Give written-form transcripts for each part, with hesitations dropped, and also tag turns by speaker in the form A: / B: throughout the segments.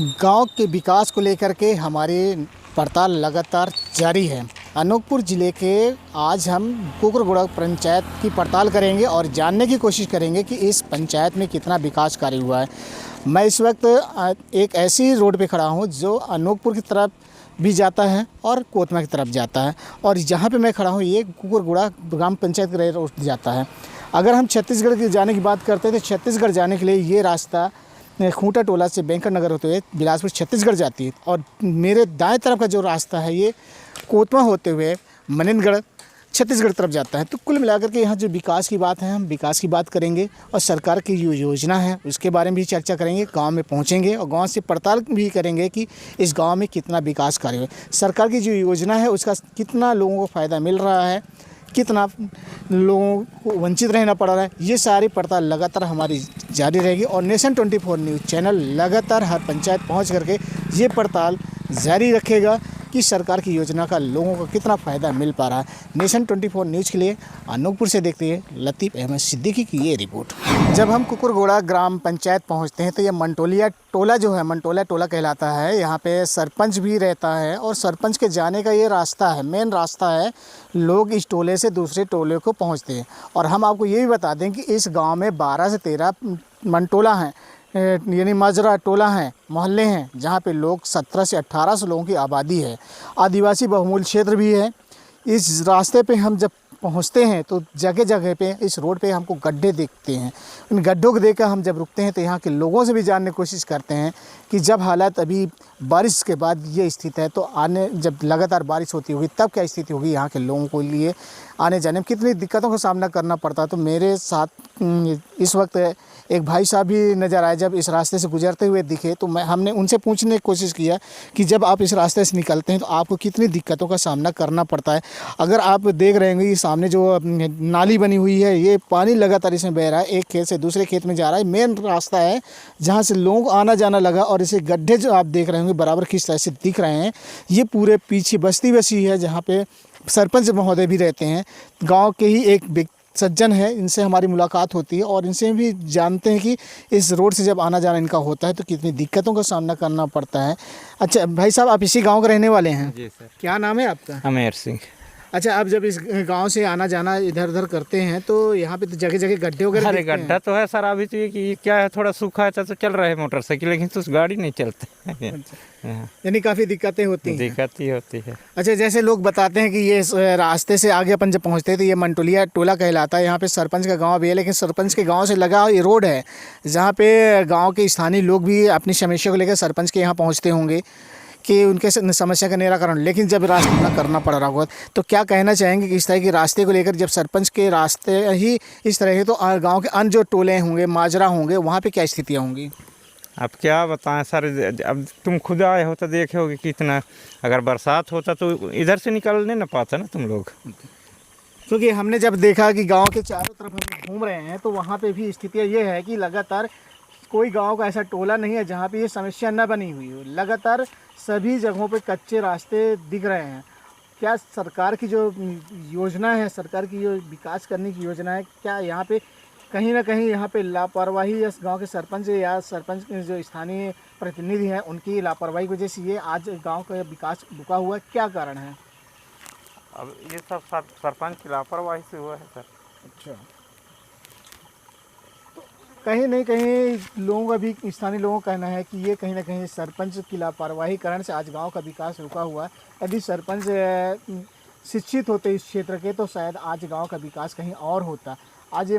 A: गांव के विकास को लेकर के हमारी पड़ताल लगातार जारी है। अनूपपुर ज़िले के आज हम कुकुरगुड़ा पंचायत की पड़ताल करेंगे और जानने की कोशिश करेंगे कि इस पंचायत में कितना विकास कार्य हुआ है। मैं इस वक्त एक ऐसी रोड पे खड़ा हूँ जो अनूपपुर की तरफ भी जाता है और कोतमा की तरफ जाता है, और जहाँ पे मैं खड़ा हूँ ये कुकुरगुड़ा ग्राम पंचायत का रोड जाता है। अगर हम छत्तीसगढ़ के जाने की बात करते हैं तो छत्तीसगढ़ जाने के लिए ये रास्ता खूंटा टोला से बैंकर नगर होते हुए बिलासपुर छत्तीसगढ़ जाती है, और मेरे दाएं तरफ का जो रास्ता है ये कोतमा होते हुए मनेंद्रगढ़ छत्तीसगढ़ तरफ जाता है। तो कुल मिलाकर के यहाँ जो विकास की बात है, हम विकास की बात करेंगे और सरकार की जो योजना है उसके बारे में भी चर्चा करेंगे। गांव में पहुँचेंगे और गांव से पड़ताल भी करेंगे कि इस गांव में कितना विकास कार्य है, सरकार की जो योजना है उसका कितना लोगों को फ़ायदा मिल रहा है, कितना लोगों को वंचित रहना पड़ रहा है। ये सारी पड़ताल लगातार हमारी जारी रहेगी और नेशन 24 न्यूज़ चैनल लगातार हर पंचायत पहुंच करके ये पड़ताल जारी रखेगा कि सरकार की योजना का लोगों को कितना फ़ायदा मिल पा रहा है। नेशन 24 न्यूज़ के लिए अनूपपुर से देखते हैं लतीफ़ अहमद सिद्दीकी की ये रिपोर्ट। जब हम कुकुरगुड़ा ग्राम पंचायत पहुंचते हैं तो ये मंटोलिया टोला जो है मंटोला टोला कहलाता है। यहाँ पे सरपंच भी रहता है और सरपंच के जाने का ये रास्ता है, मेन रास्ता है। लोग इस टोले से दूसरे टोले को पहुँचते हैं। और हम आपको ये भी बता दें कि इस गाँव में 12 से 13 मंटोला हैं, यानी माजरा टोला हैं, मोहल्ले हैं, जहाँ पे लोग 17 से 1800 लोगों की आबादी है। आदिवासी बहुमूल्य क्षेत्र भी है। इस रास्ते पे हम जब पहुँचते हैं तो जगह जगह पे इस रोड पे हमको गड्ढे दिखते हैं। उन गड्ढों को देखकर हम जब रुकते हैं तो यहाँ के लोगों से भी जानने की कोशिश करते हैं कि जब हालात अभी बारिश के बाद ये स्थिति है तो आने जब लगातार बारिश होती होगी तब क्या स्थिति होगी यहाँ के लोगों को लिए आने जाने में कितनी दिक्कतों का सामना करना पड़ता है। तो मेरे साथ इस वक्त एक भाई साहब भी नज़र आए, जब इस रास्ते से गुजरते हुए दिखे तो हमने उनसे पूछने की कोशिश किया कि जब आप इस रास्ते से निकलते हैं तो आपको कितनी दिक्कतों का सामना करना पड़ता है। अगर आप देख रहे होंगे सामने जो नाली बनी हुई है, ये पानी लगातार इसमें बह रहा है, एक खेत से दूसरे खेत में जा रहा है। मेन रास्ता है जहाँ से लोगों को आना जाना लगा, और इसे गड्ढे जो आप देख रहे होंगे बराबर किस तरह से दिख रहे हैं, ये पूरे पीछे बस्ती बसी है जहाँ पे सरपंच महोदय भी रहते हैं। गांव के ही एक सज्जन है, इनसे हमारी मुलाकात होती है और इनसे भी जानते हैं कि इस रोड से जब आना जाना इनका होता है तो कितनी दिक्कतों का सामना करना पड़ता है। अच्छा भाई साहब, आप इसी गांव के रहने वाले हैं?
B: जी सर।
A: क्या नाम है आपका?
B: अमेर सिंह।
A: अच्छा, आप जब इस गांव से आना जाना इधर उधर करते हैं तो यहाँ पे तो जगह जगह गड्ढे वगैरह
B: अरे गड्ढा तो है सर, अभी तो ये क्या है, थोड़ा सूखा है तो चल रहा है मोटरसाइकिल, लेकिन तो गाड़ी नहीं चलते।
A: यानी काफ़ी दिक्कतें होती हैं।
B: दिक्कत ही होती है। अच्छा,
A: जैसे लोग बताते हैं कि ये रास्ते से आगे अपन जब पहुँचते हैं तो ये मंटोलिया टोला कहलाता है। यहाँ पे सरपंच का गांव भी है, लेकिन सरपंच के गांव से लगा ये रोड है जहाँ पे गांव के स्थानीय लोग भी अपनी समस्या को लेकर सरपंच के यहाँ पहुँचते होंगे कि उनके समस्या का निराकरण, लेकिन जब रास्ता न करना पड़ रहा होगा तो क्या कहना चाहेंगे कि इस तरह के रास्ते को लेकर जब सरपंच के रास्ते ही इस तरह के, तो गांव के अन्य जो टोले होंगे, माजरा होंगे, वहाँ पे क्या स्थितियाँ होंगी?
B: अब क्या बताएं सर, अब तुम खुद आए हो तो देखे होगे कितना, अगर बरसात होता तो इधर से निकलने न पाता ना तुम लोग।
A: क्योंकि हमने जब देखा कि गाँव के चारों तरफ हम घूम रहे हैं तो वहाँ पर भी स्थितियाँ ये है कि लगातार कोई गांव का ऐसा टोला नहीं है जहाँ पे ये समस्या न बनी हुई हो। लगातार सभी जगहों पे कच्चे रास्ते दिख रहे हैं। क्या सरकार की जो योजना है, सरकार की जो विकास करने की योजना है, क्या यहाँ पे कहीं ना कहीं यहाँ पे लापरवाही या गांव के सरपंच या सरपंच के जो स्थानीय प्रतिनिधि हैं उनकी लापरवाही की वजह से ये आज गाँव का विकास रुका हुआ है? क्या कारण है?
B: अब ये सब सरपंच की लापरवाही से हुआ है सर।
A: अच्छा, कहीं नहीं कहीं लोगों का भी, स्थानीय लोगों का कहना है कि ये कहीं ना कहीं सरपंच की लापरवाही कारण से आज गांव का विकास रुका हुआ है। यदि सरपंच शिक्षित होते इस क्षेत्र के तो शायद आज गांव का विकास कहीं और होता। आज ये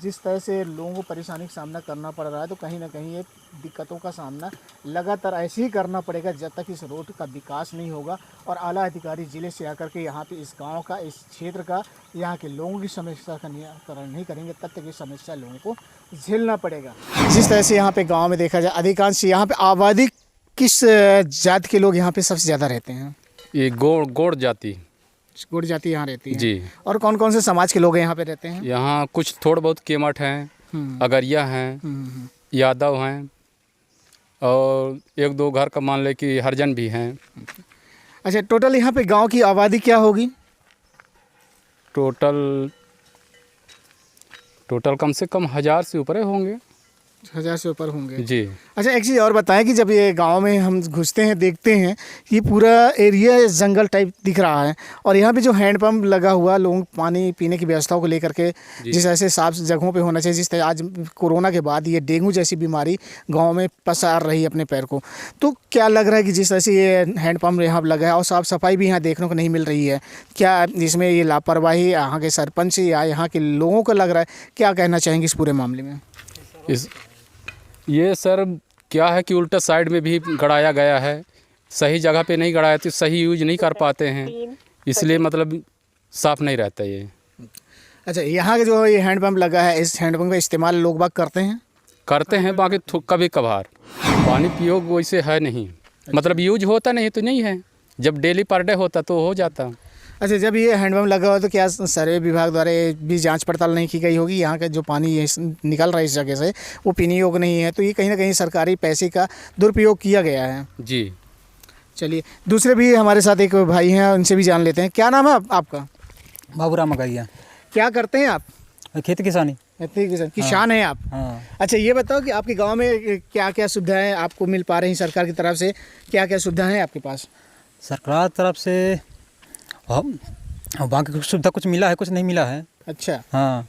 A: जिस तरह से लोगों को परेशानी का सामना करना पड़ रहा है तो कहीं ना कहीं ये दिक्कतों का सामना लगातार ऐसे ही करना पड़ेगा जब तक इस रोड का विकास नहीं होगा और आला अधिकारी ज़िले से आकर के यहाँ पे इस गांव का, इस क्षेत्र का, यहाँ के लोगों की समस्या का निराकरण नहीं करेंगे तब तक ये समस्या लोगों को झेलना पड़ेगा। जिस तरह से यहाँ पे गाँव में देखा जाए अधिकांश यहाँ पे आबादी किस जाति के लोग यहाँ पे सबसे ज़्यादा रहते हैं?
C: ये गोड़ जाति।
A: गोड़ जाति यहाँ रहती है
C: जी। और
A: कौन कौन से समाज के लोग यहाँ पे रहते हैं?
C: यहाँ कुछ थोड़ा बहुत केमठ हैं, अगरिया हैं, यादव हैं, और एक दो घर का मान ले कि हरिजन भी हैं।
A: अच्छा, टोटल यहाँ पे गांव की आबादी क्या होगी?
C: टोटल कम से कम 1000 से ऊपर होंगे।
A: 1000 से ऊपर होंगे
C: जी।
A: अच्छा, एक चीज़ और बताएं कि जब ये गांव में हम घुसते हैं देखते हैं ये पूरा एरिया जंगल टाइप दिख रहा है और यहाँ पे जो हैंडपंप लगा हुआ लोग पानी पीने की व्यवस्थाओं को लेकर के जिस ऐसे साफ जगहों पे होना चाहिए, जिस तरह आज कोरोना के बाद ये डेंगू जैसी बीमारी गाँव में पसार रही है अपने पैर को, तो क्या लग रहा है कि जिस तरह से ये हैंडपम्प यहाँ पर लगा है और साफ़ सफाई भी यहाँ देखने को नहीं मिल रही है, क्या इसमें ये लापरवाही यहाँ के सरपंच या यहाँ के लोगों को लग रहा है? क्या कहना चाहेंगे इस पूरे मामले में?
C: ये सर क्या है कि उल्टा साइड में भी गड़ाया गया है, सही जगह पे नहीं गड़ाया तो सही यूज नहीं कर पाते हैं, इसलिए मतलब साफ़ नहीं रहता ये।
A: अच्छा, यहाँ के जो ये हैंडपम्प लगा है इस हैंडपम्प का इस्तेमाल लोग बाग करते हैं?
C: बाकी कभी कभार पानी पियो वैसे है नहीं, मतलब यूज होता नहीं तो नहीं है, जब डेली पर डे होता तो हो जाता।
A: अच्छा, जब ये हैंडपम्प लगा हुआ तो क्या सर्वे विभाग द्वारा भी जांच पड़ताल नहीं की गई होगी? यहाँ का जो पानी निकल रहा है इस जगह से वो पीने योग्य नहीं है, तो ये कहीं ना कहीं सरकारी पैसे का दुरुपयोग किया गया है।
C: जी।
A: चलिए, दूसरे भी हमारे साथ एक भाई हैं, उनसे भी जान लेते हैं। क्या नाम है आपका?
D: बाबूराम मगैया।
A: क्या करते हैं आप?
D: खेती किसानी।
A: किसान हैं आप?
D: हाँ।
A: अच्छा, ये बताओ कि आपके गांव में क्या क्या सुविधाएं आपको मिल पा रही हैं सरकार की तरफ से? क्या क्या सुविधाएं हैं आपके पास?
D: सरकार तरफ से बाकी कुछ सुविधा कुछ मिला है, कुछ नहीं मिला है।
A: अच्छा।
D: हाँ,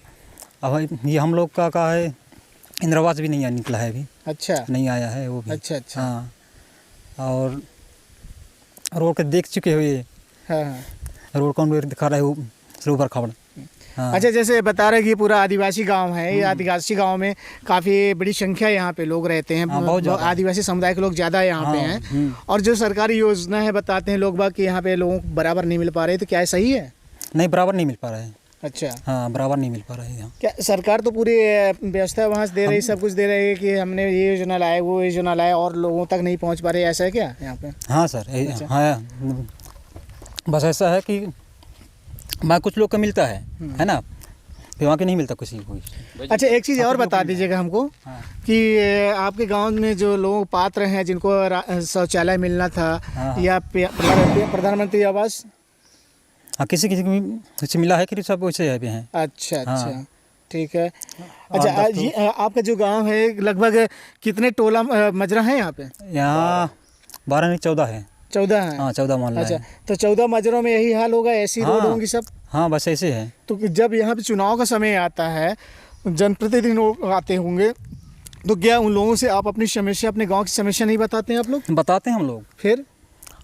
D: अब ये हम लोग का है इंदिरा आवास भी नहीं निकला है अभी।
A: अच्छा,
D: नहीं आया है वो भी।
A: अच्छा अच्छा।
D: हाँ, और रोड के देख चुके हो ये।
A: हाँ हाँ।
D: रोड कौन दिखा रहा है वो सरोवर खबड़। हाँ।
A: अच्छा, जैसे बता रहे कि ये पूरा आदिवासी गांव है, ये आदिवासी गांव में काफ़ी बड़ी संख्या यहाँ पे लोग रहते हैं।
D: हाँ,
A: आदिवासी समुदाय के लोग ज़्यादा यहाँ पे हैं और जो सरकारी योजना है बताते हैं लोग बाग कि यहाँ पे लोगों को बराबर नहीं मिल पा रहे, तो क्या सही है?
D: नहीं, बराबर नहीं मिल पा रहा है।
A: अच्छा।
D: हाँ, बराबर नहीं मिल पा रहा है यहाँ।
A: क्या सरकार तो पूरी व्यवस्था वहाँ से दे रही, सब कुछ दे रही है कि हमने ये योजना लाए वो योजना लाए और लोगों तक नहीं पहुँच पा रहे, ऐसा है क्या यहाँ पे?
D: हाँ सर। हाँ, बस ऐसा है कि वहाँ कुछ लोग को मिलता है ना, फिर वहाँ के नहीं मिलता किसी को।
A: अच्छा, एक चीज़ और बता दीजिएगा हमको। हाँ। कि आपके गांव में जो लोग पात्र हैं जिनको शौचालय मिलना था। हाँ। या प्रधानमंत्री आवास,
D: हाँ, किसी किसी मिला है कि सब वैसे है भी हैं।
A: अच्छा अच्छा। हाँ। ठीक है। अच्छा, आपका जो गांव है लगभग कितने टोला मजरा हैं यहाँ पे?
D: यहाँ 12 नहीं 14 है।
A: 14 है? हाँ,
D: 14 मोहल्ला।
A: अच्छा, तो 14 मजरों में यही हाल होगा, ऐसी रोड होंगी सब?
D: हाँ, बस ऐसे है।
A: तो जब यहाँ पे चुनाव का समय आता है, जनप्रतिनिधि लोग आते होंगे, तो क्या उन लोगों से आप अपनी समस्या, अपने गांव की समस्या नहीं बताते हैं आप लोग?
D: बताते हैं हम लोग।
A: फिर?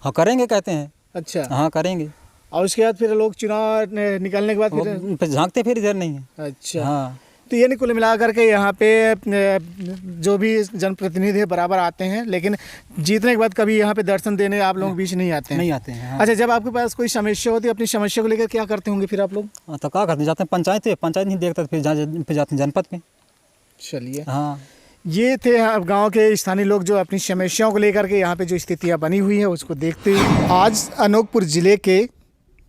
D: हाँ, करेंगे कहते हैं।
A: अच्छा।
D: हाँ, करेंगे।
A: और उसके बाद फिर लोग चुनाव निकलने के बाद
D: फिर झांकते फिर इधर नहीं है।
A: अच्छा।
D: हाँ,
A: तो ये नहीं, कुल मिला करके यहाँ पे जो भी जनप्रतिनिधि है बराबर आते हैं, लेकिन जीतने के बाद कभी यहाँ पे दर्शन देने आप लोग बीच नहीं आते हैं?
D: नहीं आते हैं। हाँ।
A: अच्छा, जब आपके पास कोई समस्या होती है, अपनी समस्या को लेकर क्या करते होंगे फिर आप लोग?
D: तो क्या करते, जाते हैं पंचायत नहीं देखता, फिर जाते हैं जनपद पे।
A: चलिए।
D: हाँ,
A: ये थे गांव के स्थानीय लोग जो अपनी समस्याओं को लेकर के यहाँ पे जो स्थितियाँ बनी हुई है उसको देखते हुए आज अनोखपुर ज़िले के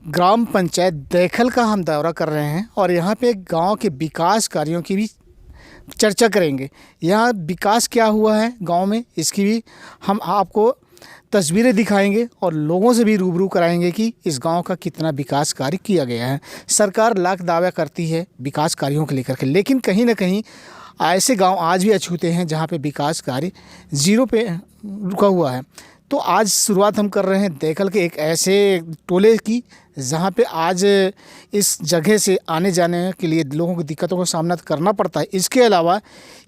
A: ग्राम पंचायत दैखल का हम दौरा कर रहे हैं और यहाँ पे गांव के विकास कार्यों की भी चर्चा करेंगे। यहाँ विकास क्या हुआ है गांव में, इसकी भी हम आपको तस्वीरें दिखाएंगे और लोगों से भी रूबरू कराएंगे कि इस गांव का कितना विकास कार्य किया गया है। सरकार लाख दावा करती है विकास कार्यों को लेकर के, लेकिन कहीं ना कहीं ऐसे गांव आज भी अछूते हैं जहां पे विकास कार्य ज़ीरो पे रुका हुआ है। तो आज शुरुआत हम कर रहे हैं दैखल के एक ऐसे टोले की जहां पे आज इस जगह से आने जाने के लिए लोगों को दिक्कतों का सामना करना पड़ता है। इसके अलावा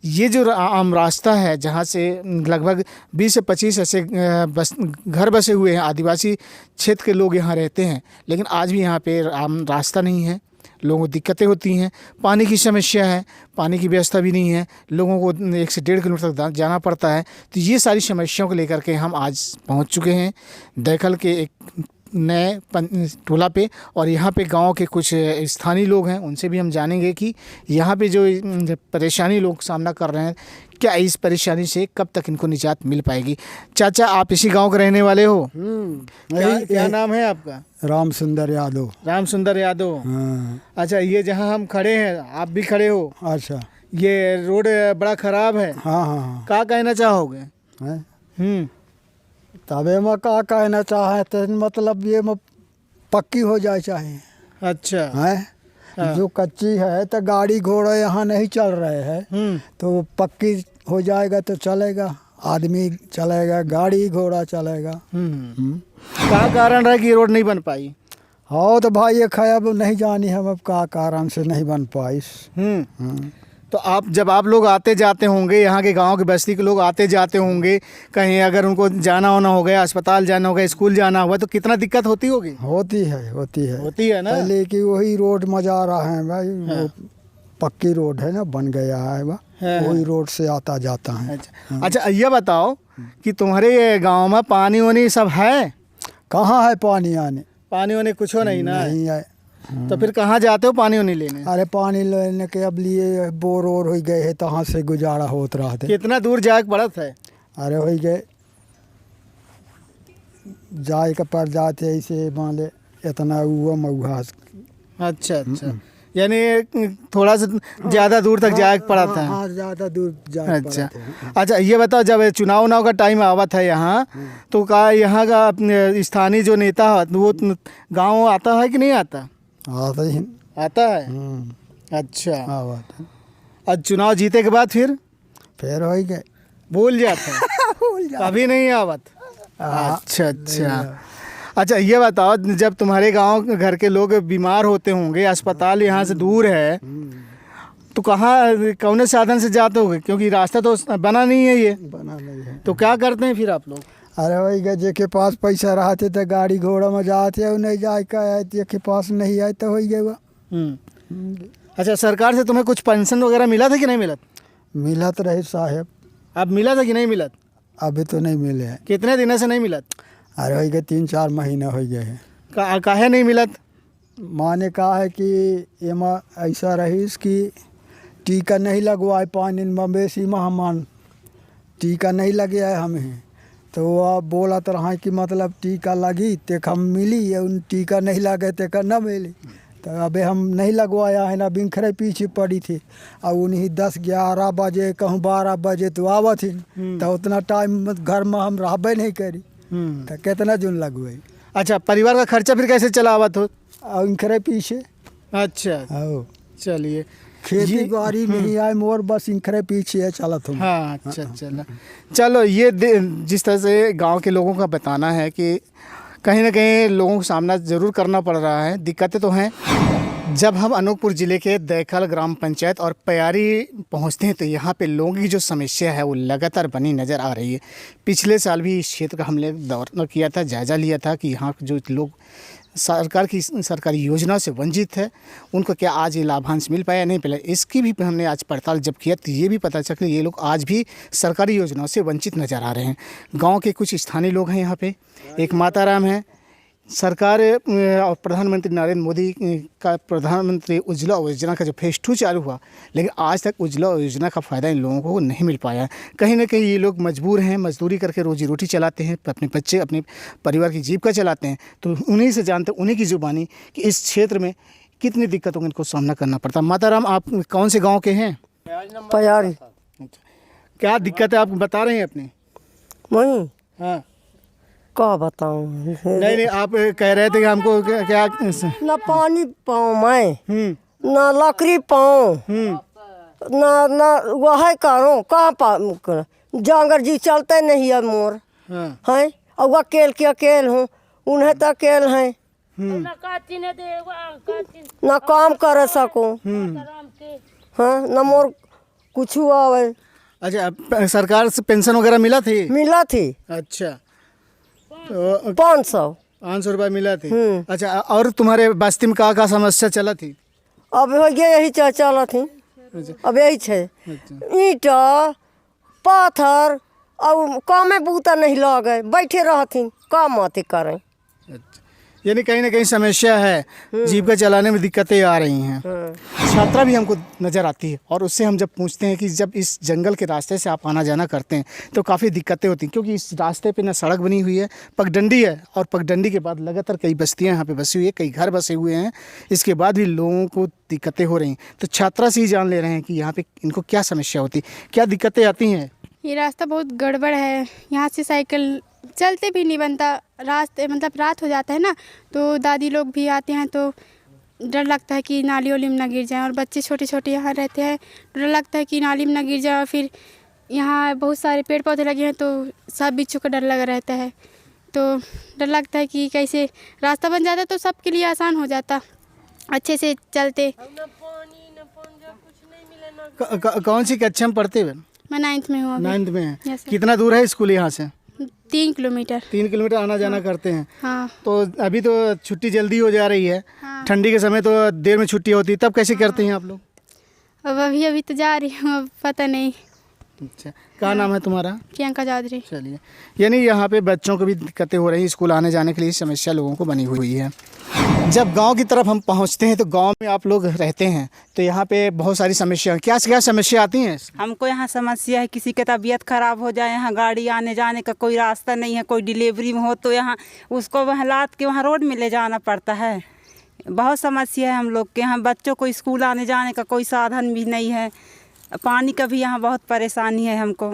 A: ये जो आम रास्ता है जहां से लगभग 20 से 25 ऐसे घर बसे हुए हैं, आदिवासी क्षेत्र के लोग यहाँ रहते हैं, लेकिन आज भी यहाँ पे आम रास्ता नहीं है, लोगों को दिक्कतें होती हैं, पानी की समस्या है, पानी की व्यवस्था भी नहीं है, लोगों को 1 से 1.5 किलोमीटर तक जाना पड़ता है। तो ये सारी समस्याओं को लेकर के हम आज पहुंच चुके हैं दैखल के एक नए टोला पे और यहाँ पे गांव के कुछ स्थानीय लोग हैं, उनसे भी हम जानेंगे कि यहाँ पे जो परेशानी लोग सामना कर रहे हैं, क्या इस परेशानी से कब तक इनको निजात मिल पाएगी। चाचा, आप इसी गांव के रहने वाले हो? क्या नाम है आपका?
E: राम सुंदर यादव।
A: राम सुंदर यादव।
E: हाँ।
A: अच्छा, ये जहाँ हम खड़े हैं आप भी खड़े हो?
E: अच्छा।
A: ये रोड बड़ा खराब है।
E: हाँ हाँ।
A: क्या कहना चाहोगे?
E: तबे में क्या कहना चाहे तो मतलब ये में पक्की हो जाए चाहिए।
A: अच्छा
E: है। जो कच्ची है तो गाड़ी घोड़े यहाँ नहीं चल रहे हैं, तो पक्की हो जाएगा तो चलेगा, आदमी चलेगा, गाड़ी घोड़ा चलेगा।
A: क्या कारण रहा कि ये रोड नहीं बन पाई?
E: हाँ तो भाई ये अब नहीं जानी हम अब का कारण से नहीं बन पाई।
A: तो जब आप लोग आते जाते होंगे, यहाँ के गांव के बस्ती के लोग आते जाते होंगे, कहीं अगर उनको जाना होना हो गया, अस्पताल जाना हो गया, स्कूल जाना हुआ, तो कितना दिक्कत होती होगी?
E: होती है ना। पहले कि वही रोड मजा रहा है भाई। वो पक्की रोड है ना, बन गया है वही रोड से आता जाता है।
A: अच्छा ये बताओ कि तुम्हारे गांव में पानी वानी सब है?
E: कहाँ है पानी आने?
A: पानी वानी कुछ हो नहीं ना?
E: नहीं है।
A: तो फिर कहाँ जाते हो पानी वानी लेने?
E: अरे पानी लेने के अब लिए बोर और हो गए है, तहाँ से गुजारा होत रहा थे।
A: कितना दूर जाए पड़त है?
E: अरे हो गए जाए के पर जाते ऐसे मान ले इतना हुआ मऊहा।
A: अच्छा यानी थोड़ा सा ज़्यादा दूर तक जाए पड़ा था।
E: हाँ ज़्यादा दूर जाए
A: अच्छा अच्छा ये बताओ, जब चुनाव का टाइम आवा था यहाँ, तो का यहाँ का स्थानीय जो नेता वो गांव आता है कि नहीं आता? आता है। अच्छा आज चुनाव जीते के बाद फिर
E: हो गए
A: भूल जाते हैं अभी नहीं आवत? अच्छा ये बताओ, जब तुम्हारे गांव घर के लोग बीमार होते होंगे, अस्पताल यहाँ से दूर है, तो कहाँ कौन साधन से जाते होगे? क्योंकि रास्ता तो बना नहीं है, ये
E: बना नहीं है।
A: तो क्या करते हैं फिर आप लोग?
E: अरे वही गए के पास पैसा रहते तो गाड़ी घोड़ा में जाते, नहीं जाए के पास नहीं आए तो हो गए।
A: अच्छा सरकार से तुम्हें कुछ पेंशन वगैरह मिला था कि नहीं मिला?
E: मिला तो रहे साहब।
A: अब मिला था कि नहीं मिला?
E: अभी तो नहीं मिले हैं।
A: कितने दिनों से नहीं मिला?
E: अरे हो गए 3-4 महीने हो गए हैं।
A: काहे नहीं मिला?
E: माने कहा है कि एमा ऐसा रहीस कि टीका नहीं लगवाए, पानी मवेशी महामान टीका नहीं लगे है हमें, तो वो बोला तो रहा कि मतलब टीका लगी तेक हम मिली, उन टीका नहीं लगे तेक न मिली। तो अबे हम नहीं लगवाया है ना, बिखरे पीछे पड़ी थी। और उन्हीं 10-11 बजे कहूँ 12 बजे तो आवत थी, तो उतना टाइम घर में हम रहबे नहीं करी, तो कितना जून लगवाई।
A: अच्छा परिवार का खर्चा फिर कैसे चलावत हो?
E: इनखरे पीछे।
A: अच्छा चलिए,
E: खेती बाड़ी नहीं आए मोर, बस इनखरे पीछे है चला तुम।
A: हाँ अच्छा चलो ये जिस तरह से गांव के लोगों का बताना है कि कहीं ना कहीं लोगों को सामना ज़रूर करना पड़ रहा है, दिक्कतें तो हैं। जब हम अनूपपुर ज़िले के दैखल ग्राम पंचायत और प्यारी पहुंचते हैं, तो यहाँ पे लोगों की जो समस्या है वो लगातार बनी नज़र आ रही है। पिछले साल भी इस क्षेत्र का हमने दौरा किया था, जायज़ा लिया था कि यहाँ जो लोग सरकार की सरकारी योजना से वंचित है, उनको क्या आज ये लाभांश मिल पाया नहीं मिला। इसकी भी हमने आज पड़ताल जब किया तो ये भी पता चला कि ये लोग आज भी सरकारी योजनाओं से वंचित नज़र आ रहे हैं। गांव के कुछ स्थानीय लोग हैं यहाँ पे, एक माताराम है। सरकार और प्रधानमंत्री नरेंद्र मोदी का प्रधानमंत्री उज्ज्वला योजना का जो फेज़ 2 चालू हुआ, लेकिन आज तक उज्ज्वला योजना का फ़ायदा इन लोगों को नहीं मिल पाया। कहीं ना कहीं ये लोग मजबूर हैं, मजदूरी करके रोजी रोटी चलाते हैं, अपने बच्चे अपने परिवार की जीविका चलाते हैं। तो उन्हीं से जानते, उन्हीं की ज़ुबानी कि इस क्षेत्र में कितनी दिक्कतों का इनको सामना करना पड़ता। माताराम आप कौन से गाँव के हैं?
F: प्यारी।
A: क्या दिक्कत है आप बता रहे हैं अपने?
F: वही
A: हाँ
F: क्या बताऊँ।
A: नहीं आप कह रहे थे कि हमको क्या
F: न पानी पाऊँ मैं, न लकड़ी पाऊँ, न वह करूँ कहाँ जांगर जी चलते नहीं है मोर हैं, और वह अकेल के अकेल हूँ, उन्हें तो अकेल हैं, न काम कर सकूँ, हाँ न मोर कुछ आवे।
A: अच्छा सरकार से पेंशन वगैरह मिला थी? अच्छा तो
F: 500
A: रुपये मिला थी। अच्छा और तुम्हारे बस्ती में क्या समस्या चला थी?
F: अब हो गया यही चला थी। अब यही है ईंटा पत्थर, और कामे बूता नहीं लगे, बैठे रहती काम आते करें।
A: यानी कहीं ना कहीं समस्या है, जीविका चलाने में दिक्कतें आ रही हैं। छात्रा भी हमको नज़र आती है, और उससे हम जब पूछते हैं कि जब इस जंगल के रास्ते से आप आना जाना करते हैं तो काफ़ी दिक्कतें होती हैं, क्योंकि इस रास्ते पे ना सड़क बनी हुई है, पगडंडी है, और पगडंडी के बाद लगातार कई बस्तियां यहाँ पे बसी हुई है, कई घर बसे हुए हैं। इसके बाद भी लोगों को दिक्कतें हो रही हैं। तो छात्रा से ही जान ले रहे हैं कि यहाँ पर इनको क्या समस्या होती, क्या दिक्कतें आती हैं।
G: ये रास्ता बहुत गड़बड़ है, यहाँ से साइकिल चलते भी नहीं बनता, रास्ते मतलब रात हो जाता है ना, तो दादी लोग भी आते हैं तो डर लगता है कि नाली वाली में ना गिर जाए, और बच्चे छोटे छोटे यहाँ रहते हैं, डर लगता है कि नाली में ना गिर जाए, और फिर यहाँ बहुत सारे पेड़ पौधे लगे हैं तो सब बिच्छू का डर लगा रहता है। तो डर लगता है कि कैसे रास्ता बन जाता तो सबके लिए आसान हो जाता, अच्छे से चलते।
A: कौन सी कक्षा में पढ़ते हुए?
G: मैं 9th में हूँ अभी।
A: 9th में है।
G: Yes, sir।
A: कितना दूर है स्कूल यहाँ से?
G: 3 किलोमीटर।
A: 3 किलोमीटर आना जाना करते हैं।
G: हाँ
A: तो अभी तो छुट्टी जल्दी हो जा रही है,
G: हाँ।
A: ठंडी के समय तो देर में छुट्टी होती है, तब कैसे करते हैं आप लोग?
G: अब अभी तो जा रही हूँ, अब पता नहीं।
A: अच्छा, क्या नाम है तुम्हारा?
G: प्रियंका चौधरी।
A: चलिए, यानी यहाँ पे बच्चों को भी दिक्कतें हो रही हैं, स्कूल आने जाने के लिए समस्या लोगों को बनी हुई है। जब गांव की तरफ हम पहुँचते हैं तो गांव में आप लोग रहते हैं तो यहाँ पे बहुत सारी समस्या, क्या क्या समस्या आती हैं?
H: हमको यहाँ समस्या है, किसी की तबीयत खराब हो जाए, यहाँ गाड़ी आने जाने का कोई रास्ता नहीं है, कोई डिलीवरी में हो तो यहाँ उसको वहाँ लाद के वहाँ रोड में ले जाना पड़ता है। बहुत समस्या है हम लोग के यहाँ, बच्चों को स्कूल आने जाने का कोई साधन भी नहीं है, पानी का भी यहाँ बहुत परेशानी है हमको।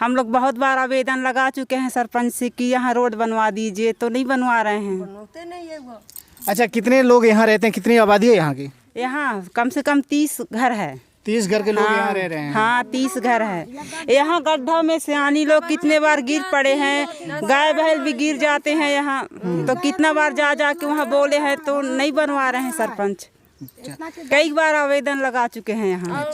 H: हम लोग बहुत बार आवेदन लगा चुके हैं सरपंच से कि यहाँ रोड बनवा दीजिए, तो नहीं बनवा रहे हैं।
A: अच्छा, कितने लोग यहाँ रहते हैं, कितनी आबादी है यहाँ की?
H: यहाँ कम से कम 30 घर है।
A: 30 घर के लोग यहाँ रह रहे हैं?
H: हाँ 30 घर है। यहाँ गड्ढा में सियानी लोग कितने बार गिर पड़े हैं, गाय बैल भी गिर जाते हैं यहाँ, तो कितना बार जा जा के वहाँ बोले हैं तो नहीं बनवा रहे हैं सरपंच। कई बार आवेदन लगा चुके हैं यहाँ।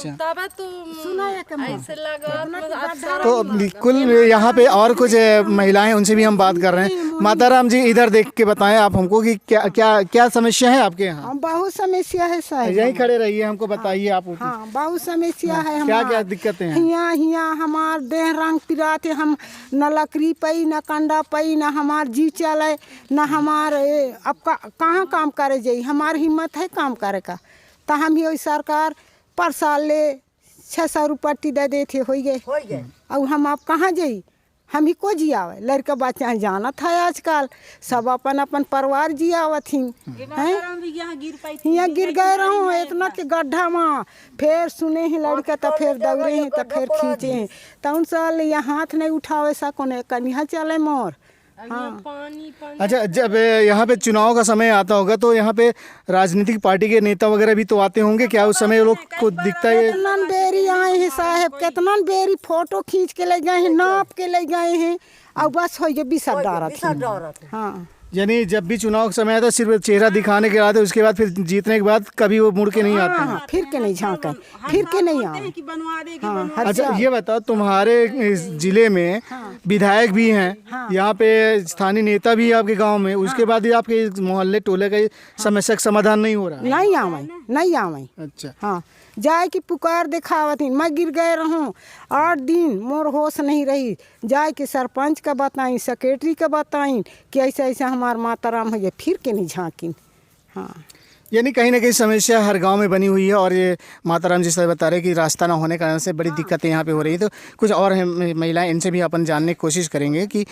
A: तो बिल्कुल यहाँ पे और कुछ महिलाएं, उनसे भी हम बात कर रहे हैं। माता राम जी, इधर देख के बताएं आप हमको कि क्या क्या क्या समस्या है आपके यहाँ?
E: बहुत समस्या है साहब।
A: यहीं खड़े रहिए, हमको बताइए आप।
E: हाँ, बहुत समस्या है।
A: क्या क्या दिक्कतें हैं?
E: हियाँ हमार देह रंग पिराते, हम न लकड़ी पई न कंडा पई, न हमार जीव चले, न हमार अब कहाँ काम करे जाई, हमार हिम्मत है काम करे का। तो हम ही सरकार पर साल ले 600 रुपये दे देते हो गए, और हम आप कहाँ जाई, हम ही को जियावे, लड़का बच्चा जाना था आजकल सब अपन अपन परिवार जियावत ही यहाँ गिर गए रहूँ इतना के गड्ढा में, फिर सुने हैं लड़का तो फिर दौड़े हैं तो फिर खींचे हैं, तो उन साल यहाँ हाथ नहीं उठावे सको ने कन्या चले मोर। हाँ।
A: अच्छा, जब यहाँ पे चुनाव का समय आता होगा तो यहाँ पे राजनीतिक पार्टी के नेता वगैरह भी तो आते होंगे, क्या उस समय लोग को दिखता है?
E: कितना बेरी आए हैं साहब, कितना बेरी फोटो खींच के ले गए हैं, नाप के ले गए हैं, और बस हो गए बिसर डारत। हाँ,
A: यानी जब भी चुनाव का समय आता है सिर्फ चेहरा दिखाने के बाद, उसके बाद फिर जीतने के बाद कभी वो मुड़ के नहीं आते हैं।
E: फिर के नहीं झांके, फिर के नहीं आए।
A: अच्छा, ये बताओ, तुम्हारे इस जिले में विधायक भी हैं, यहाँ पे स्थानीय नेता भी है आपके गांव में, उसके बाद भी आपके इस मोहल्ले टोले का समस्या का समाधान नहीं हो रहा?
E: नहीं आवे।
A: अच्छा,
E: हाँ, जाए कि पुकार दिखावत ही, मैं गिर गए रहूँ 8 दिन, मोर होश नहीं रही, जाए कि सरपंच का बताई, सेक्रेटरी का बताई कि ऐसा ऐसा हमार माता राम है, फिर के नहीं झाँकिन। हाँ,
A: यानी कहीं ना कहीं समस्या हर गांव में बनी हुई है, और ये माता राम जिस तरह बता रहे हैं कि रास्ता ना होने के कारण से बड़ी दिक्कतें यहाँ पे हो रही है। तो कुछ और हैं महिलाएं, इनसे भी अपन जानने की कोशिश करेंगे कि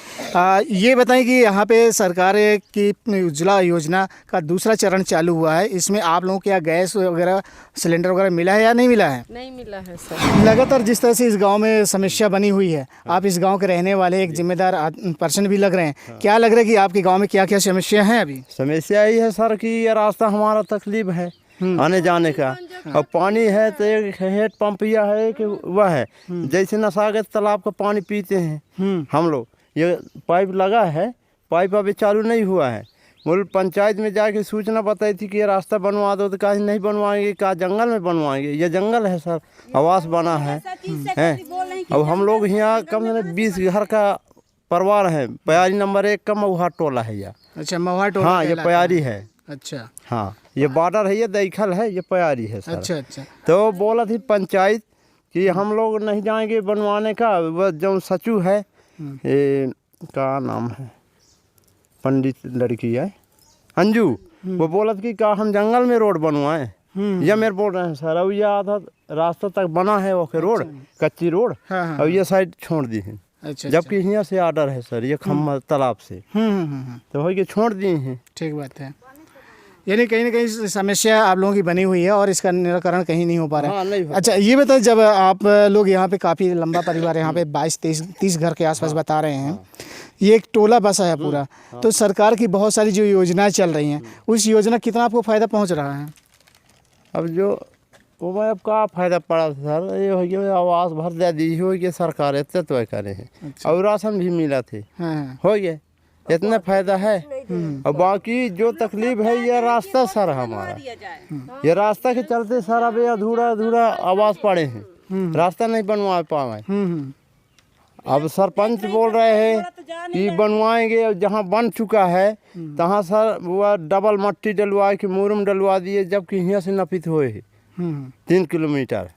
A: ये बताएं कि यहाँ पे सरकार की उज्ज्वला योजना का दूसरा चरण चालू हुआ है, इसमें आप लोगों को क्या गैस वगैरह सिलेंडर वगैरह मिला है या नहीं मिला है?
I: नहीं मिला है सर।
A: लगातार जिस तरह से इस गाँव में समस्या बनी हुई है, आप इस गाँव के रहने वाले एक जिम्मेदार पर्सन भी लग रहे हैं, क्या लग रहा है कि आपके गाँव में क्या क्या समस्या हैं अभी?
J: समस्या यही है सर कि ये रास्ता हमारा तकलीफ है आने जाने का, और पानी है तो एक हेड पंप या है कि वह है, जैसे नसागत तालाब का पानी पीते हैं हम लोग, ये पाइप लगा है, पाइप अभी चालू नहीं हुआ है। मूल पंचायत में जाके सूचना बताई थी कि ये रास्ता बनवा दो, तो कहा नहीं बनवाएंगे, कहा जंगल में बनवाएंगे, ये जंगल है सर, आवास बना है। अब हम लोग यहाँ कम से कम 20 घर का परिवार है, प्यारी नंबर 1 का महुआ टोला है यह।
A: अच्छा, महुआ टोला।
J: हाँ, ये प्यारी है।
A: अच्छा,
J: हाँ, ये बॉर्डर है, ये दैखल है, ये प्यारी है सर।
A: अच्छा।
J: तो बोला थी पंचायत कि हम लोग नहीं जाएंगे बनवाने का, वह जो सचू है, ये क्या नाम है, पंडित लड़की है अंजू, वो बोला था कि का हम जंगल में रोड बनवाएं, ये मेरे बोल रहे हैं सर। अब ये आधा रास्ता तक बना है वो रोड, कच्ची रोड, अब ये साइड छोड़ दी है।
A: अच्छा,
J: जबकि यहाँ से आर्डर है सर, ये खम्मा तालाब से, तो भाई ये छोड़ दिए हैं।
A: ठीक बात है, यानी कहीं ना कहीं समस्या आप लोगों की बनी हुई है और इसका निराकरण कहीं नहीं हो पा रहा है।
J: हाँ, नहीं।
A: अच्छा, ये बताएं, जब आप लोग यहाँ पे काफ़ी लंबा परिवार है, यहाँ पे 22-30 घर के आसपास बता रहे हैं, ये एक टोला बसा है पूरा, तो सरकार की बहुत सारी जो योजनाएं चल रही हैं, उस योजना कितना आपको फ़ायदा पहुँच रहा है?
J: अब जो तो मैं अब का फायदा पड़ा सर, ये हो गया आवास भर दे दी हो गया सरकार, इतने तो करे हैं और राशन भी मिला थे, हो गया इतना फायदा है। और बाकी जो तकलीफ है ये रास्ता सर हमारा, ये रास्ता के चलते सर अब अधूरा अधूरा आवास पड़े हैं, रास्ता नहीं बनवा पाए। अब सरपंच बोल रहे हैं कि बनवाएंगे, और जहाँ बन चुका है तहाँ सर वो डबल मट्टी डलवा के मुरम डलवा दिए, जबकि यहाँ से नपित हुए है 3 किलोमीटर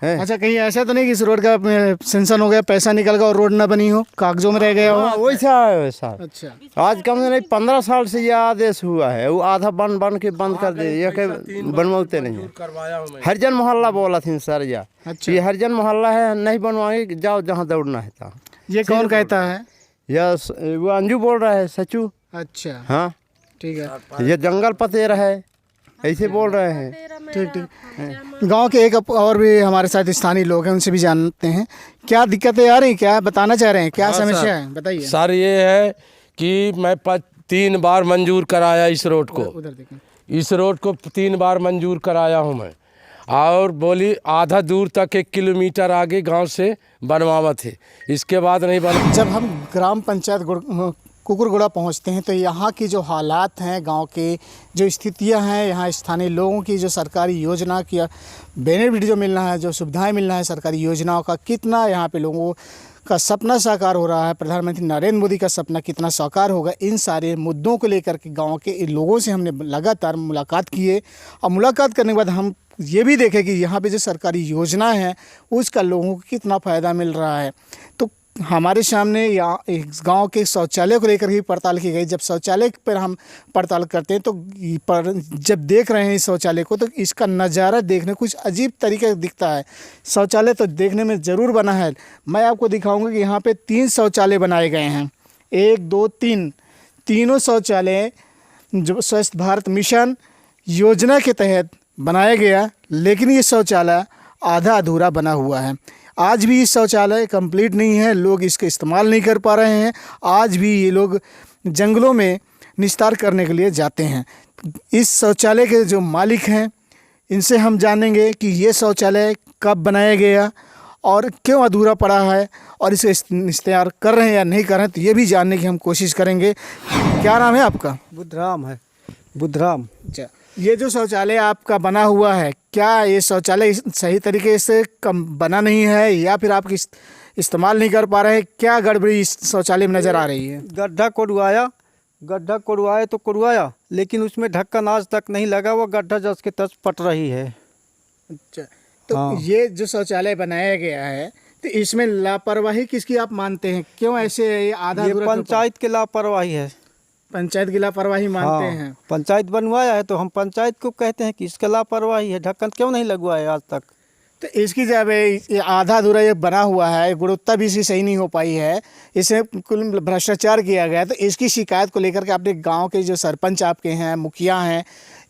J: है।
A: अच्छा, कहीं ऐसा तो नहीं कि इस रोड का सेंशन हो गया, पैसा निकल गया और रोड ना बनी हो, कागजों में रह गया हो?
J: वैसा है वैसा।
A: अच्छा,
J: आज कम से नहीं 15 साल से यह आदेश हुआ है, वो आधा बन के बंद कर दे, ये के बनवाते नहीं है। हरिजन मोहल्ला बोला थी सर, या ये हरिजन मोहल्ला है, नहीं बनवाएंगे, जाओ जहाँ दौड़ना है था।
A: ये कौन कहता है?
J: यस, वो अंजू बोल रहा है, सचू।
A: अच्छा,
J: हाँ
A: ठीक है।
J: ये जंगल पतेरा है, ऐसे बोल रहे हैं।
A: ठीक ठीक। गांव के एक और भी हमारे साथ स्थानीय लोग हैं, उनसे भी जानते हैं क्या दिक्कतें आ रही, क्या बताना चाह रहे हैं, क्या समस्या है, बताइए।
I: सर ये है कि मैं 3 बार मंजूर कराया इस रोड को,
A: उधर देखें।
I: इस रोड को 3 बार मंजूर कराया हूँ मैं, और बोली आधा दूर तक 1 किलोमीटर आगे गांव से बनवावा थे, इसके बाद नहीं बना।
A: जब हम ग्राम पंचायत कुकुरगुड़ा पहुंचते हैं तो यहाँ की जो हालात हैं, गांव के जो स्थितियां हैं, यहाँ स्थानीय लोगों की जो सरकारी योजना की बेनिफिट जो मिलना है, जो सुविधाएं मिलना है सरकारी योजनाओं का, कितना यहाँ पे लोगों का सपना साकार हो रहा है, प्रधानमंत्री नरेंद्र मोदी का सपना कितना साकार होगा, इन सारे मुद्दों को लेकर के गांव के लोगों से हमने लगातार मुलाकात किए। और मुलाकात करने के बाद हम ये भी देखें कि यहाँ पे जो सरकारी योजना है उसका लोगों को कितना फ़ायदा मिल रहा है। तो हमारे सामने यहाँ इस गांव के शौचालय को लेकर ही पड़ताल की गई। जब शौचालय पर हम पड़ताल करते हैं तो जब देख रहे हैं इस शौचालय को, तो इसका नज़ारा देखने कुछ अजीब तरीके का दिखता है। शौचालय तो देखने में ज़रूर बना है, मैं आपको दिखाऊंगा कि यहाँ पे 3 शौचालय बनाए गए हैं, 1 2 3, तीनों शौचालय जो स्वच्छ भारत मिशन योजना के तहत बनाया गया, लेकिन ये शौचालय आधा अधूरा बना हुआ है। आज भी इस शौचालय कंप्लीट नहीं है, लोग इसका इस्तेमाल नहीं कर पा रहे हैं। आज भी ये लोग जंगलों में निस्तार करने के लिए जाते हैं। इस शौचालय के जो मालिक हैं इनसे हम जानेंगे कि ये शौचालय कब बनाया गया और क्यों अधूरा पड़ा है, और इसे इस्तेमाल कर रहे हैं या नहीं कर रहे हैं, तो ये भी जानने की हम कोशिश करेंगे। क्या नाम है आपका?
E: बुद्धराम है, बुद्धराम।
A: अच्छा, ये जो शौचालय आपका बना हुआ है, क्या ये शौचालय सही तरीके से कम बना नहीं है या फिर आप इस्तेमाल नहीं कर पा रहे हैं? क्या गड़बड़ी इस शौचालय में नज़र आ रही है?
E: गड्ढा कोड़वाया तो कोड़वाया, लेकिन उसमें ढक्कन आज तक नहीं लगा, वो गड्ढा जस के तस पट रही है।
A: अच्छा, तो ये जो शौचालय बनाया गया है तो इसमें लापरवाही किसकी आप मानते हैं? क्यों ऐसे आधा
E: ये पंचायत की लापरवाही है।
A: पंचायत की लापरवाही मानते हैं?
E: पंचायत बनवाया है तो हम पंचायत को कहते हैं कि इसका लापरवाही है, ढक्कन क्यों नहीं लगवाया आज तक।
A: तो इसकी जब ये आधा अधूरा ये बना हुआ है, गुणवत्ता भी इसकी सही नहीं हो पाई है, इसे कुल भ्रष्टाचार किया गया, तो इसकी शिकायत को लेकर के आपने गांव के जो सरपंच आपके हैं, मुखिया हैं,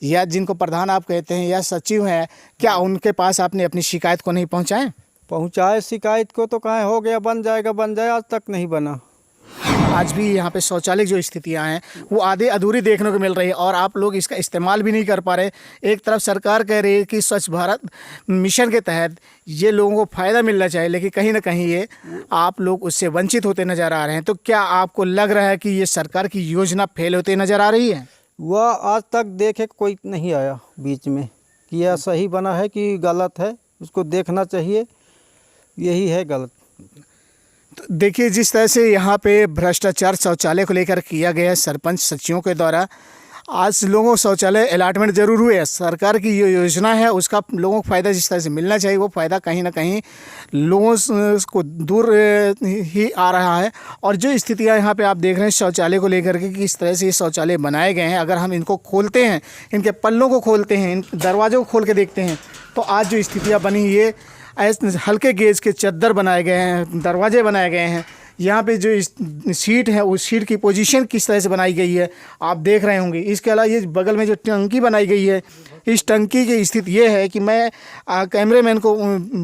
A: या जिनको प्रधान आप कहते हैं, या सचिव हैं, क्या उनके पास आपने अपनी शिकायत को नहीं पहुँचाएँ?
E: पहुँचाए शिकायत को तो कहाँ हो गया, बन जाए, आज तक नहीं बना।
A: आज भी यहाँ पे शौचालय जो स्थितियाँ हैं वो आधे अधूरी देखने को मिल रही है और आप लोग इसका इस्तेमाल भी नहीं कर पा रहे। एक तरफ सरकार कह रही है कि स्वच्छ भारत मिशन के तहत ये लोगों को फ़ायदा मिलना चाहिए, लेकिन कहीं ना कहीं ये आप लोग उससे वंचित होते नज़र आ रहे हैं। तो क्या आपको लग रहा है कि ये सरकार की योजना फेल होती नज़र आ रही है?
E: वह आज तक देखे कोई नहीं आया बीच में कि यह सही बना है कि गलत है, उसको देखना चाहिए, यही है गलत।
A: तो देखिए, जिस तरह से यहाँ पे भ्रष्टाचार शौचालय को लेकर किया गया है सरपंच सचिवों के द्वारा, आज लोगों को शौचालय अलॉटमेंट ज़रूर हुए है। सरकार की ये योजना है उसका लोगों को फ़ायदा जिस तरह से मिलना चाहिए वो फ़ायदा कहीं ना कहीं लोगों को दूर ही आ रहा है। और जो स्थितियाँ यहाँ पे आप देख रहे हैं शौचालय को लेकर के किस तरह से ये शौचालय बनाए गए हैं, अगर हम इनको खोलते हैं, इनके पल्लों को खोलते हैं, इन दरवाज़ों को खोल के देखते हैं, तो आज जो स्थितियाँ बनी ये हल्के गेज के चद्दर बनाए गए हैं, दरवाजे बनाए गए हैं। यहाँ पे जो सीट है उस सीट की पोजीशन किस तरह से बनाई गई है आप देख रहे होंगे। इसके अलावा ये बगल में जो टंकी बनाई गई है इस टंकी की स्थिति ये है कि मैं कैमरेमैन को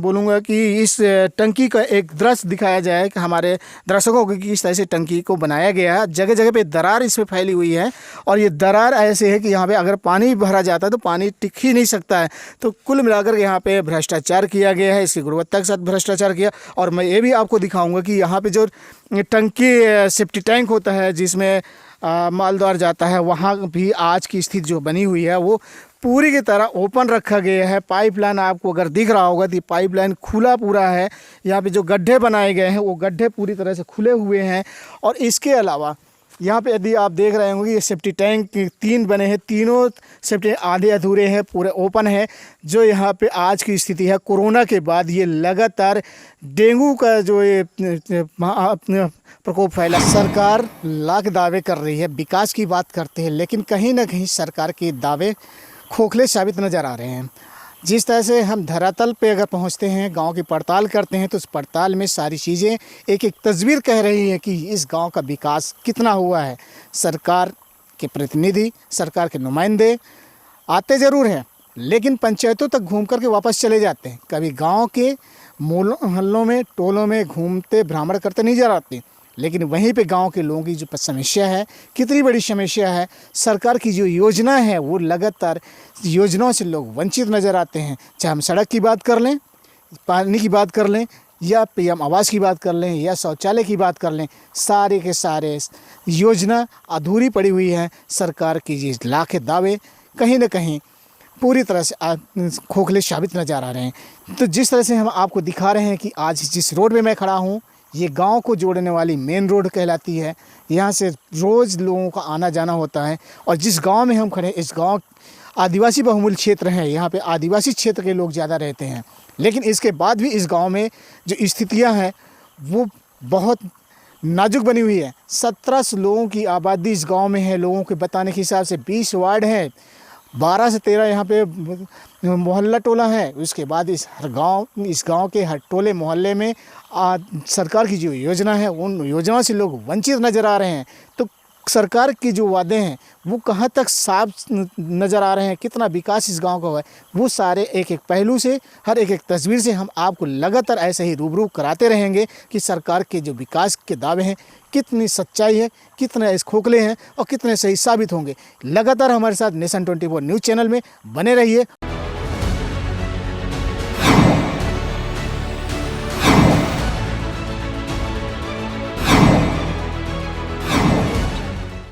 A: बोलूँगा कि इस टंकी का एक दृश्य दिखाया जाए कि हमारे दर्शकों को कि इस तरह से टंकी को बनाया गया है। जगह जगह पे दरार इसमें फैली हुई है और ये दरार ऐसे है कि यहाँ पे अगर पानी भरा जाता है तो पानी टिक ही नहीं सकता है। तो कुल मिलाकर के यहाँ पे भ्रष्टाचार किया गया है, इसकी गुणवत्ता के साथ भ्रष्टाचार किया। और मैं ये भी आपको दिखाऊँगा कि यहाँ पर जो टंकी सेफ्टी टैंक होता है जिसमें मालद्वार जाता है, वहाँ भी आज की स्थिति जो बनी हुई है वो पूरी की तरह ओपन रखा गया है। पाइपलाइन आपको अगर दिख रहा होगा तो पाइपलाइन खुला पूरा है। यहाँ पे जो गड्ढे बनाए गए हैं वो गड्ढे पूरी तरह से खुले हुए हैं। और इसके अलावा यहाँ पे यदि आप देख रहे होंगे ये सेफ्टी टैंक 3 बने हैं, तीनों सेफ्टी आधे अधूरे हैं, पूरे ओपन है। जो यहाँ पे आज की स्थिति है कोरोना के बाद ये लगातार डेंगू का जो ये प्रकोप फैला। सरकार लाख दावे कर रही है, विकास की बात करते हैं, लेकिन कहीं ना कहीं सरकार के दावे खोखले साबित नज़र आ रहे हैं। जिस तरह से हम धरातल पे अगर पहुंचते हैं, गांव की पड़ताल करते हैं, तो उस पड़ताल में सारी चीज़ें एक एक तस्वीर कह रही हैं कि इस गांव का विकास कितना हुआ है। सरकार के प्रतिनिधि, सरकार के नुमाइंदे आते ज़रूर हैं, लेकिन पंचायतों तक घूम कर के वापस चले जाते हैं। कभी गांव के मोहल्लों में, टोलों में घूमते भ्रमण करते नहीं जा रहे। लेकिन वहीं पे गांव के लोगों की जो समस्या है, कितनी बड़ी समस्या है, सरकार की जो योजना है वो लगातार योजनाओं से लोग वंचित नज़र आते हैं। चाहे हम सड़क की बात कर लें, पानी की बात कर लें, या पीएम आवास की बात कर लें, या शौचालय की बात कर लें, सारे के सारे योजना अधूरी पड़ी हुई है। सरकार की ये लाखे दावे कहीं ना कहीं पूरी तरह से खोखले साबित नज़र आ रहे हैं। तो जिस तरह से हम आपको दिखा रहे हैं कि आज जिस रोड में मैं खड़ा हूँ, ये गांव को जोड़ने वाली मेन रोड कहलाती है। यहाँ से रोज़ लोगों का आना जाना होता है। और जिस गांव में हम खड़े, इस गांव आदिवासी बहुमूल्य क्षेत्र है, यहाँ पे आदिवासी क्षेत्र के लोग ज़्यादा रहते हैं। लेकिन इसके बाद भी इस गांव में जो स्थितियाँ हैं वो बहुत नाजुक बनी हुई है। 17 लोगों की आबादी इस गाँव में है। लोगों के बताने के हिसाब से 20 वार्ड है, 12 से 13 यहाँ पे मोहल्ला टोला है। उसके बाद इस गांव के हर टोले मोहल्ले में सरकार की जो योजना है उन योजनाओं से लोग वंचित नज़र आ रहे हैं। तो सरकार के जो वादे हैं वो कहाँ तक साफ नज़र आ रहे हैं, कितना विकास इस गांव का हुआ है, वो सारे एक एक पहलू से, हर एक एक तस्वीर से हम आपको लगातार ऐसे ही रूबरू कराते रहेंगे कि सरकार के जो विकास के दावे हैं कितनी सच्चाई है, कितने खोखले हैं और कितने सही साबित होंगे। लगातार हमारे साथ नेशन 24 न्यूज़ चैनल में बने रहिए।